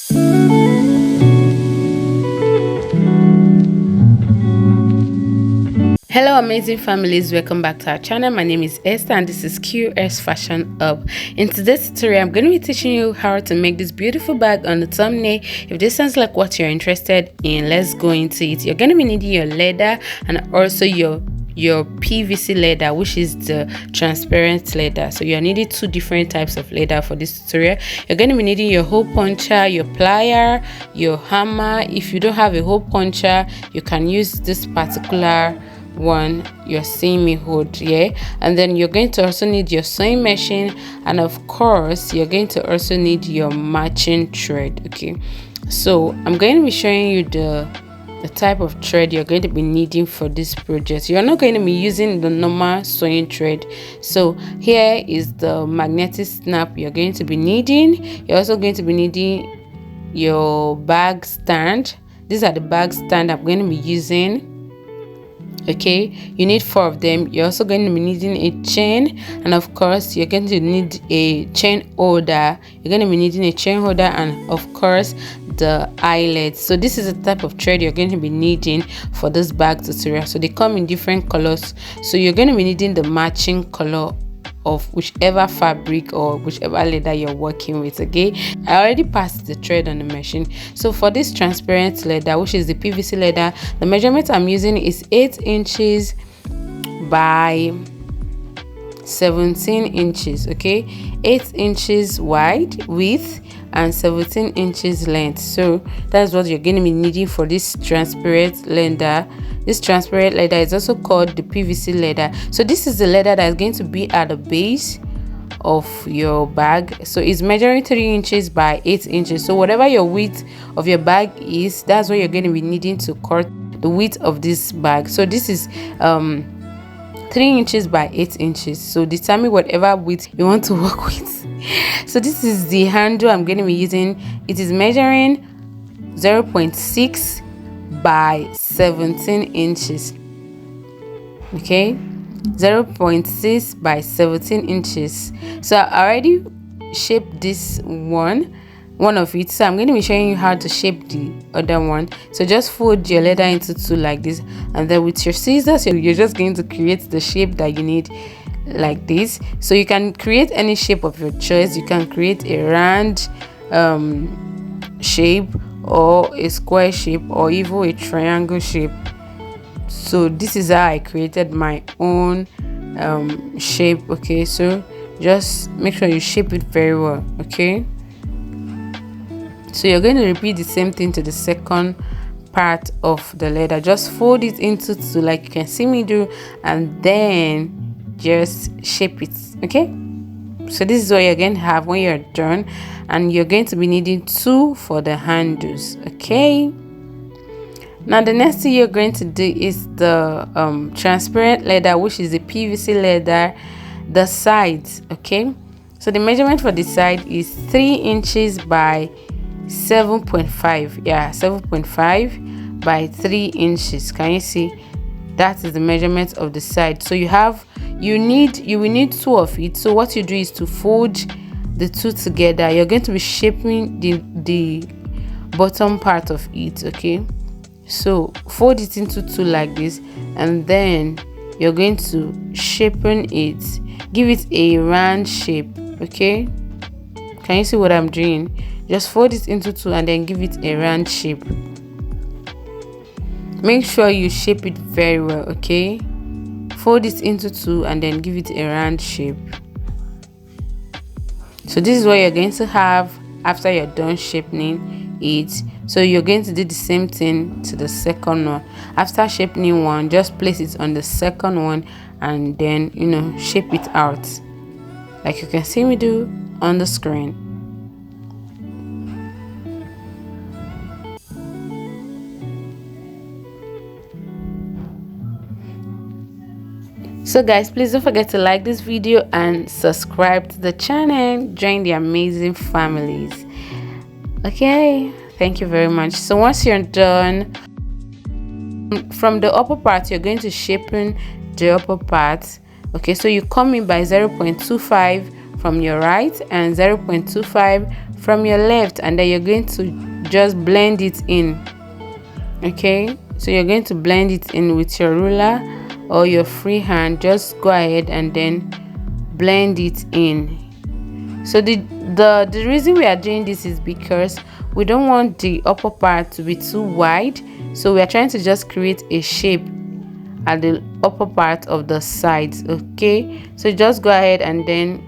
Hello amazing families, welcome back to our channel. My name is Esther and this is Q-Est Fashion Hub. In today's tutorial I'm going to be teaching you how to make this beautiful bag on the thumbnail. If this sounds like what you're interested in, let's go into it. You're going to be needing your leather and also your PVC leather, which is the transparent leather. So you're needing two different types of leather for this tutorial. You're going to be needing your hole puncher, your plier, your hammer. If you don't have a hole puncher, you can use this particular one, your semi hood, yeah. And then you're going to also need your sewing machine, and of course you're going to also need your matching thread. Okay, so I'm going to be showing you the type of thread you're going to be needing for this project. You're not going to be using the normal sewing thread. So here is the magnetic snap you're going to be needing. You're also going to be needing your bag stand. These are the bag stand I'm going to be using. Okay, you need 4 of them. You're also going to be needing a chain, and of course you're going to need a chain holder. You're going to be needing a chain holder and of course the eyelets. So this is the type of thread you're going to be needing for this bag tutorial. So they come in different colors, so you're going to be needing the matching color of whichever fabric or whichever leather you're working with. Okay, I already passed the thread on the machine. So for this transparent leather, which is the PVC leather, the measurement I'm using is 8 inches by 17 inches. Okay, 8 inches wide width and 17 inches length. So that's what you're going to be needing for this transparent leather. This transparent leather is also called the PVC leather. So this is the leather that is going to be at the base of your bag. So it's measuring 3 inches by 8 inches. So whatever your width of your bag is, that's what you're going to be needing to cut the width of this bag. So this is 3 inches by 8 inches. So determine whatever width you want to work with. So this is the handle I'm going to be using. It is measuring 0.6 by 17 inches. Okay, 0.6 by 17 inches. So I already shaped this one of it, so I'm going to be showing you how to shape the other one. So just fold your leather into 2 like this, and then with your scissors you're just going to create the shape that you need, like this. So you can create any shape of your choice. You can create a round shape or a square shape or even a triangle shape. So this is how I created my own shape. Okay, so just make sure you shape it very well. Okay, so you're going to repeat the same thing to the second part of the leather. Just fold it into 2 like you can see me do, and then just shape it. Okay, so this is what you're going to have when you're done, and you're going to be needing 2 for the handles. Okay, now the next thing you're going to do is the transparent leather, which is the PVC leather, the sides. Okay, so the measurement for the side is 3 inches by 7.5. yeah, 7.5 by 3 inches. Can you see? That is the measurement of the side. So you will need 2 of it. So what you do is to fold the 2 together. You're going to be shaping the bottom part of it. Okay, so fold it into 2 like this, and then you're going to shapen it, give it a round shape. Okay, can you see what I'm doing? Just fold it into 2 and then give it a round shape. Make sure you shape it very well. Okay, fold it into 2 and then give it a round shape. So this is what you're going to have after you're done shaping it. So you're going to do the same thing to the second one. After shaping one, just place it on the second one and then shape it out like you can see me do on the screen. So guys, please don't forget to like this video and subscribe to the channel. Join the amazing families. Okay, thank you very much. So once you're done, from the upper part you're going to shapen the upper part. Okay, so you come in by 0.25 from your right and 0.25 from your left, and then you're going to just blend it in. Okay, so you're going to blend it in with your ruler or your free hand. Just go ahead and then blend it in. So the reason we are doing this is because we don't want the upper part to be too wide, so we are trying to just create a shape at the upper part of the sides. Okay, so just go ahead and then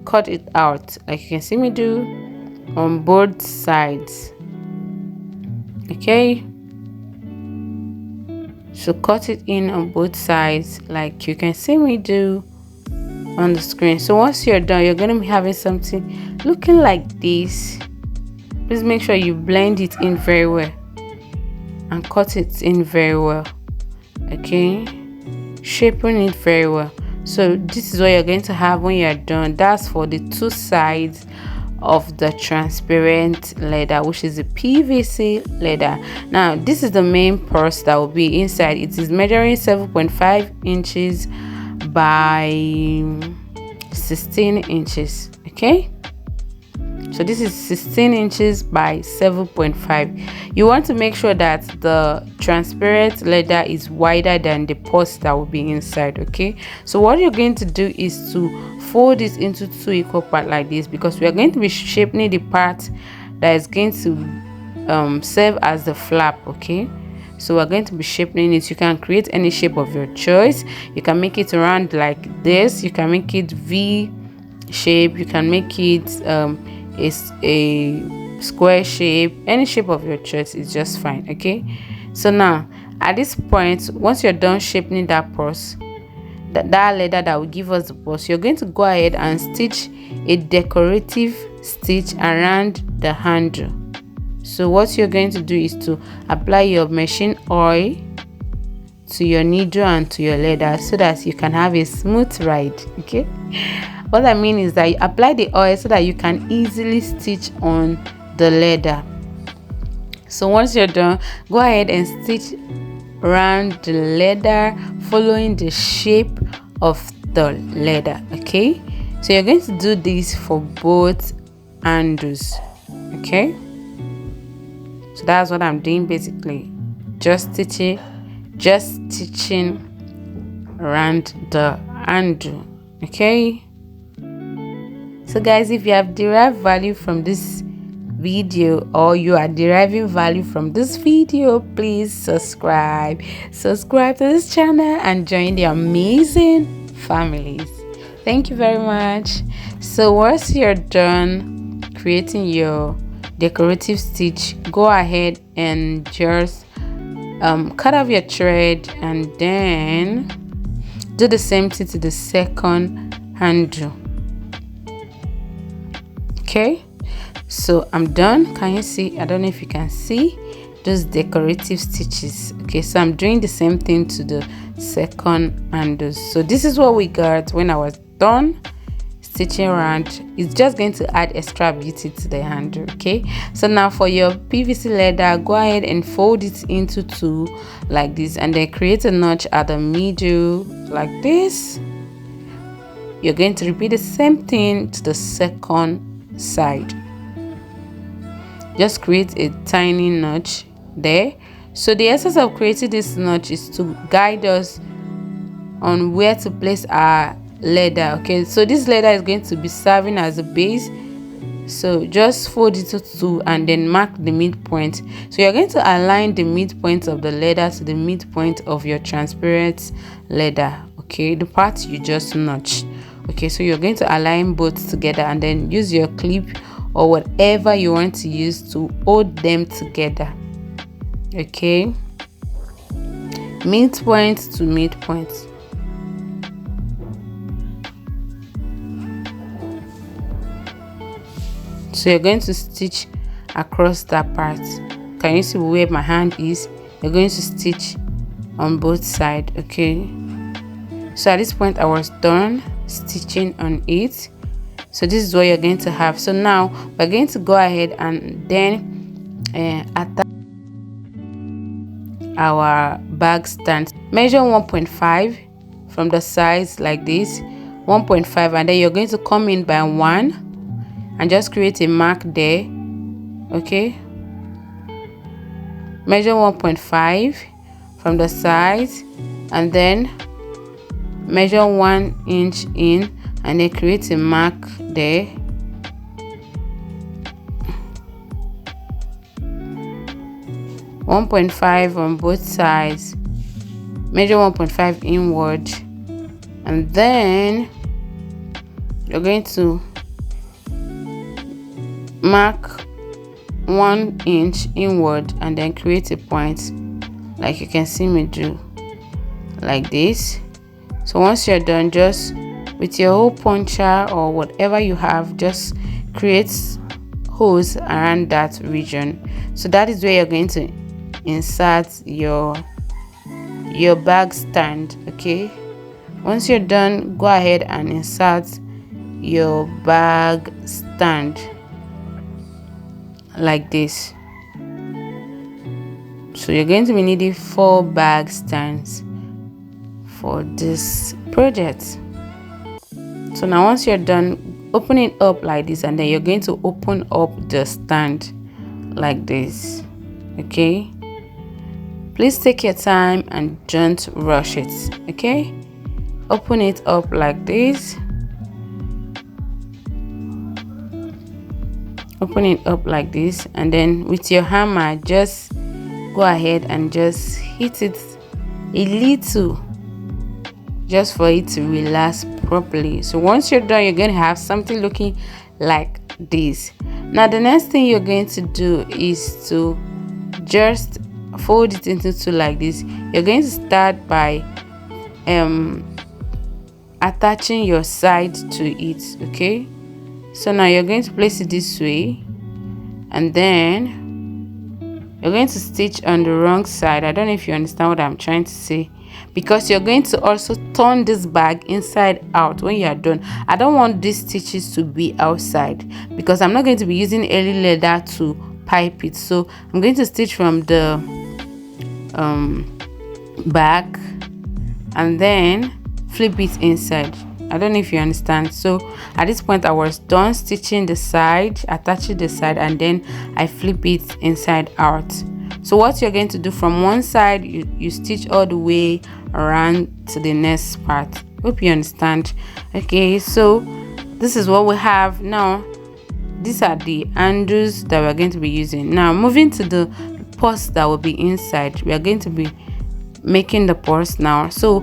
cut it out like you can see me do on both sides. Okay, so cut it in on both sides like you can see me do on the screen. So once you're done, you're going to be having something looking like this. Please make sure you blend it in very well and cut it in very well. Okay, shaping it very well. So this is what you're going to have when you're done. That's for the two sides of the transparent leather, which is the PVC leather. Now this is the main purse that will be inside. It is measuring 7.5 inches by 16 inches. Okay, so this is 16 inches by 7.5. You want to make sure that the transparent leather is wider than the purse that will be inside. Okay, so what you're going to do is to fold it into two equal parts like this, because we are going to be shaping the part that is going to serve as the flap. Okay, so we're going to be shaping it. You can create any shape of your choice. You can make it round like this, you can make it V shape, you can make it a square shape. Any shape of your choice is just fine. Okay, so now at this point, once you're done shaping that purse, that leather that will give us the purse, you're going to go ahead and stitch a decorative stitch around the handle. So what you're going to do is to apply your machine oil to your needle and to your leather so that you can have a smooth ride. Okay, what I mean is that you apply the oil so that you can easily stitch on the leather. So once you're done, go ahead and stitch around the leather following the shape of the leather. Okay, so you're going to do this for both handles. Okay, so that's what I'm doing basically, just stitching around the handle. Okay, so guys, if you have derived value from this video or you are deriving value from this video, please subscribe to this channel and join the amazing families. Thank you very much. So once you're done creating your decorative stitch, go ahead and just cut off your thread and then do the same thing to the second handle. Okay, so I'm done. Can you see? I don't know if you can see those decorative stitches. Okay, so I'm doing the same thing to the second handle. So this is what we got when I was done stitching around. It's just going to add extra beauty to the handle. Okay, so now for your PVC leather, go ahead and fold it into two like this, and then create a notch at the middle like this. You're going to repeat the same thing to the second side. Just create a tiny notch there. So the essence of creating this notch is to guide us on where to place our leather. Okay, so this leather is going to be serving as a base, so just fold it to two and then mark the midpoint. So you're going to align the midpoint of the leather to the midpoint of your transparent leather. Okay, the part you just notched. Okay, so you're going to align both together and then use your clip or whatever you want to use to hold them together. Okay, midpoint to midpoint. So you're going to stitch across that part. Can you see where my hand is? You're going to stitch on both sides. Okay, so at this point I was done stitching on it. So this is what you're going to have. So now we're going to go ahead and then attach our bag stand. Measure 1.5 from the sides like this, 1.5, and then you're going to come in by 1 and just create a mark there. Okay, measure 1.5 from the sides, and then measure 1 inch in, and then create a mark there. .5 on both sides, measure 1.5 inward, and then you're going to mark 1 inch inward and then create a point like you can see me do, like this. So once you're done, just with your hole puncher or whatever you have, just create holes around that region. So that is where you're going to insert your bag stand. Okay, once you're done, go ahead and insert your bag stand like this. So you're going to be needing 4 bag stands for this project. So now once you're done, open it up like this, and then you're going to open up the stand like this. Okay, please take your time and don't rush it. Okay, open it up like this, open it up like this, and then with your hammer just go ahead and just hit it a little, just for it to relax properly. So once you're done, you're going to have something looking like this. Now the next thing you're going to do is to just fold it into 2 like this. You're going to start by attaching your side to it. Okay, so now you're going to place it this way, and then you're going to stitch on the wrong side. I don't know if you understand what I'm trying to say, because you're going to also turn this bag inside out when you are done. I don't want these stitches to be outside because I'm not going to be using any leather to pipe it. So I'm going to stitch from the back and then flip it inside. I don't know if you understand. So at this point I was done stitching the side, attaching the side, and then I flip it inside out. So what you're going to do, from one side you stitch all the way around to the next part. Hope you understand. Okay, so this is what we have now. These are the handles that we're going to be using. Now moving to the purse that will be inside, we are going to be making the purse now. So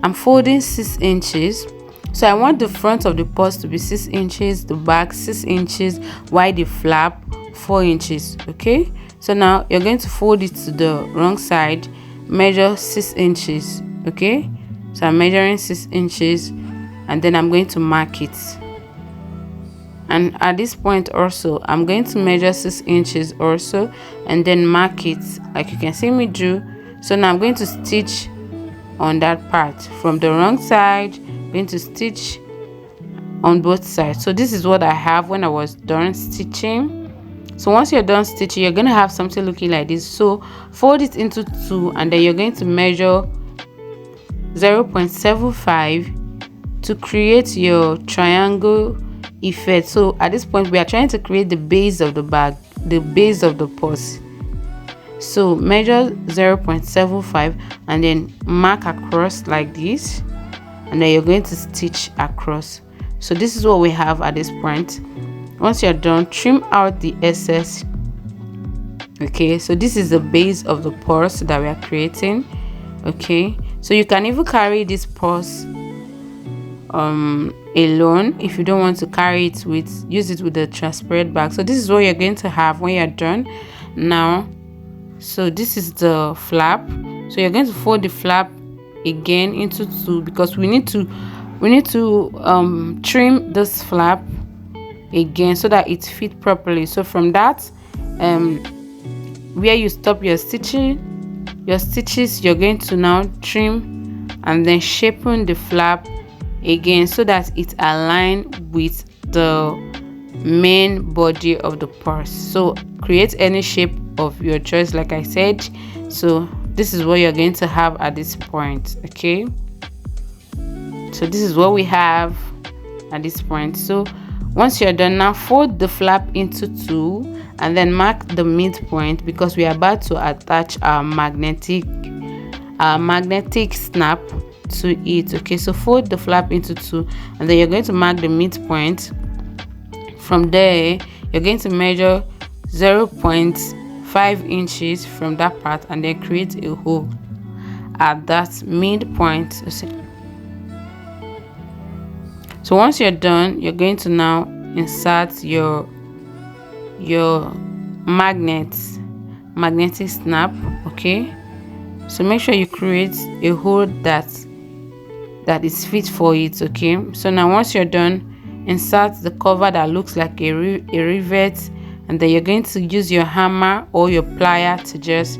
I'm folding 6 inches. So I want the front of the purse to be 6 inches, the back 6 inches, while the flap 4 inches. Okay, so now you're going to fold it to the wrong side, measure 6 inches. Okay, so I'm measuring 6 inches, and then I'm going to mark it. And at this point also I'm going to measure 6 inches also, and then mark it like you can see me do. So now I'm going to stitch on that part from the wrong side, going to stitch on both sides. So this is what I have when I was done stitching. So once you're done stitching, you're going to have something looking like this. So fold it into 2, and then you're going to measure 0.75 to create your triangle effect. So at this point we are trying to create the base of the bag, the base of the purse. So measure 0.75 and then mark across like this, and then you're going to stitch across. So this is what we have at this point. Once you're done, trim out the excess. Okay, so this is the base of the purse that we are creating. Okay, so you can even carry this purse alone if you don't want to carry it with, use it with the transparent bag. So this is what you're going to have when you're done now. So this is the flap. So you're going to fold the flap again into 2 because we need to trim this flap again so that it fits properly. So from that where you stop your stitches, you're going to now trim and then shapen the flap again so that it aligns with the main body of the purse. So create any shape of your choice, like I said. So this is what you're going to have at this point. Okay, so this is what we have at this point. So Once you're done, now fold the flap into two and then mark the midpoint, because we are about to attach our magnetic snap to it. Okay, so fold the flap into two and then you're going to mark the midpoint. From there, you're going to measure 0.5 inches from that part and then create a hole at that midpoint. So once you're done, you're going to now insert your magnetic snap. Okay, so make sure you create a hole that is fit for it. Okay, so now once you're done, insert the cover that looks like a rivet, and then you're going to use your hammer or your plier to just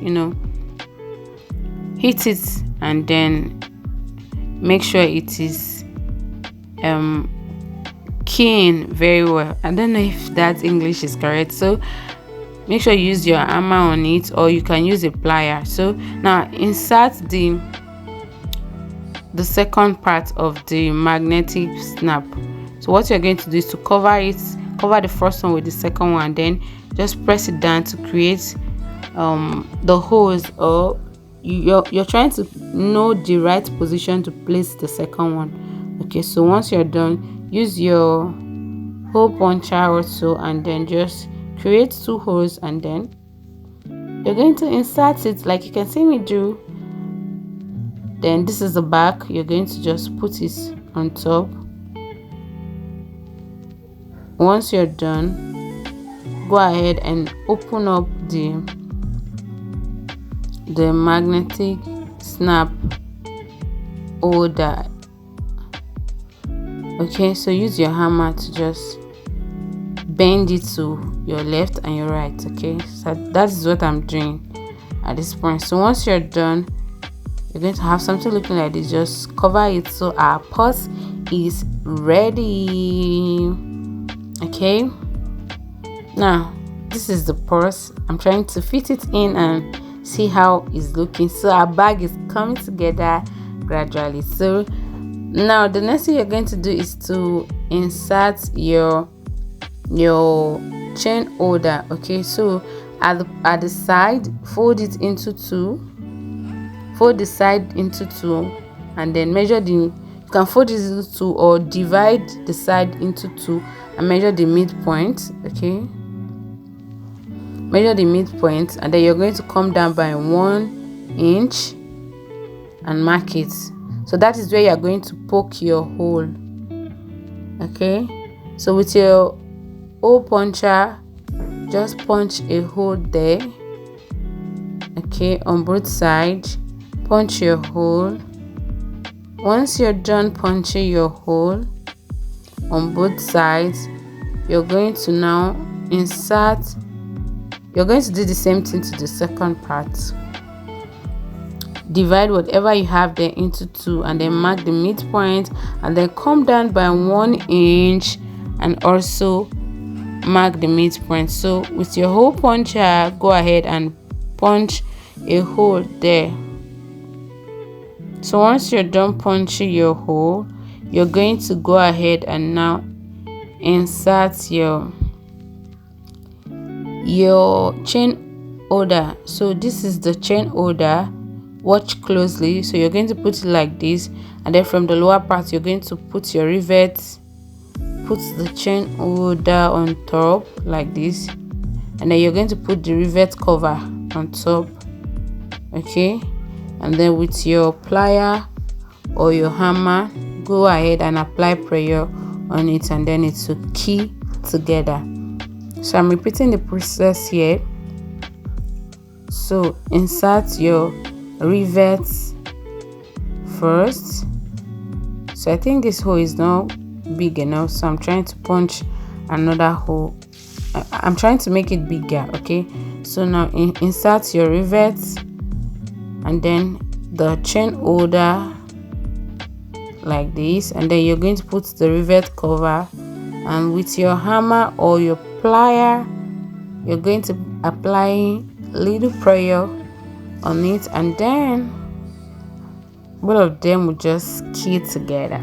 hit it, and then make sure it is keying very well. I don't know if that English is correct, so make sure you use your hammer on it, or you can use a plier. So now insert the second part of the magnetic snap. So what you're going to do is to cover the first one with the second one, then just press it down to create the holes, or you're trying to know the right position to place the second one. Okay, so once you're done, use your hole puncher also, and then just create two holes, and then you're going to insert it like you can see me do. Then this is the back. You're going to just put it on top. Once you're done, go ahead and open up the magnetic snap holder. Okay, so use your hammer to just bend it to your left and your right. Okay, so that is what I'm doing at this point. So once you're done, you're going to have something looking like this. Just cover it. So our purse is ready. Okay, now this is the purse. I'm trying to fit it in and see how it's looking. So our bag is coming together gradually. So now the next thing you're going to do is to insert your chain holder. Okay, so at the side, fold it into two. Fold the side into two, and then measure you can fold it into two or divide the side into two and measure the midpoint. Okay, measure the midpoint, and then you're going to come down by 1 inch and mark it. So that is where you're going to poke your hole. Okay, so with your hole puncher, just punch a hole there. Okay, on both sides, punch your hole. Once you're done punching your hole on both sides, you're going to now insert. You're going to do the same thing to the second part. Divide whatever you have there into two, and then mark the midpoint, and then come down by 1 inch and also mark the midpoint. So with your hole puncher, go ahead and punch a hole there. So once you're done punching your hole, you're going to go ahead and now insert your chain holder. So this is the chain holder. Watch closely. So you're going to put it like this, and then from the lower part, you're going to put your rivets. Put the chain holder on top like this, and then you're going to put the rivet cover on top. Okay, and then with your plier or your hammer, go ahead and apply pressure on it, and then it will key together. So I'm repeating the process here. So insert your rivets first. So I think this hole is not big enough, so I'm trying to punch another hole. I'm trying to make it bigger. Okay, so now insert your rivets, and then the chain holder like this, and then you're going to put the rivet cover, and with your hammer or your plier, you're going to apply little pressure on it, and then both of them will just key together.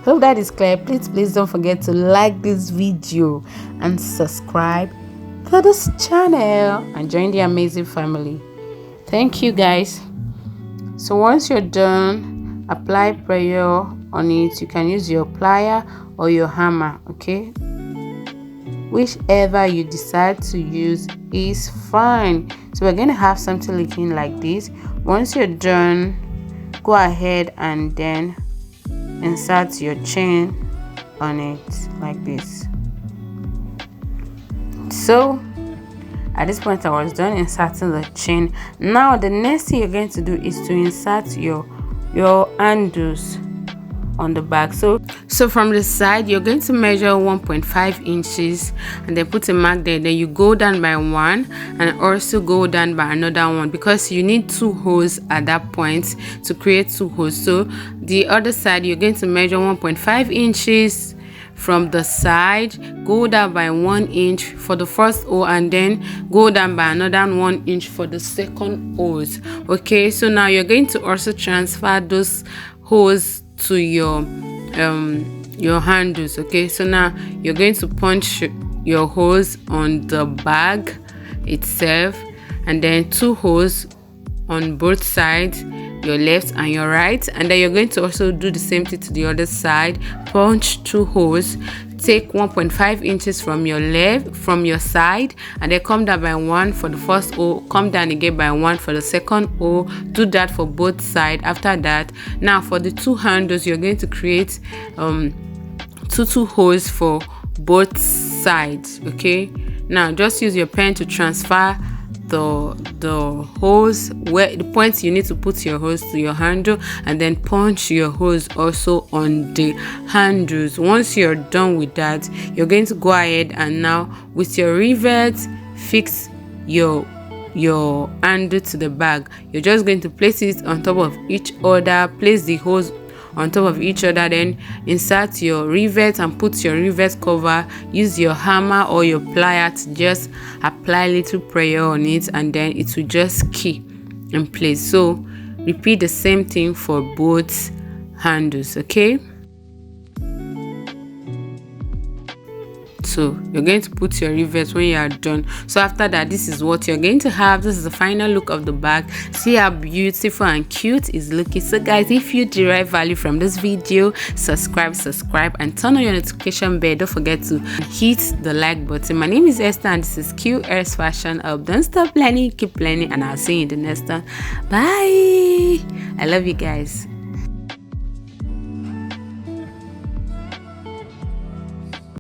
Hope that is clear. Please don't forget to like this video and subscribe to this channel and join the amazing family. Thank you guys. So once you're done, apply pressure on it. You can use your plier or your hammer, okay? Whichever you decide to use is fine. So we're going to have something looking like this. Once you're done, go ahead and then insert your chain on it like this. So at this point I was done inserting the chain. Now the next thing you're going to do is to insert your handles on the back. So from the side you're going to measure 1.5 inches and then put a mark there. Then you go down by one and also go down by another one, because you need 2 holes at that point to create 2 holes. So the other side you're going to measure 1.5 inches from the side, go down by 1 inch for the first hole, and then go down by another 1 inch for the second holes. Okay, so now you're going to also transfer those holes to your handles. Okay, so now you're going to punch your holes on the bag itself, and then 2 holes on both sides, your left and your right, and then you're going to also do the same thing to the other side. Punch 2 holes, take 1.5 inches from your side, and then come down by 1 for the first hole, come down again by 1 for the second hole. Do that for both sides. After that, now for the 2 handles you're going to create 2 holes for both sides. Okay, now just use your pen to transfer the holes, where the points you need to put your hose to your handle, and then punch your hose also on the handles. Once you're done with that, you're going to go ahead and now with your rivets fix your handle to the bag. You're just going to place it on top of each other, place the hose on top of each other, then insert your rivet and put your rivet cover. Use your hammer or your plier to just apply little pressure on it, and then it will just key in place. So repeat the same thing for both handles. Okay, so you're going to put your rivets when you are done. So after that, this is what you're going to have. This is the final look of the bag. See how beautiful and cute it's looking. So guys, if you derive value from this video, subscribe and turn on your notification bell. Don't forget to hit the like button. My name is Esther and this is Q-Est Fashion Hub. Don't stop learning, keep learning, and I'll see you in the next one. Bye. I love you guys.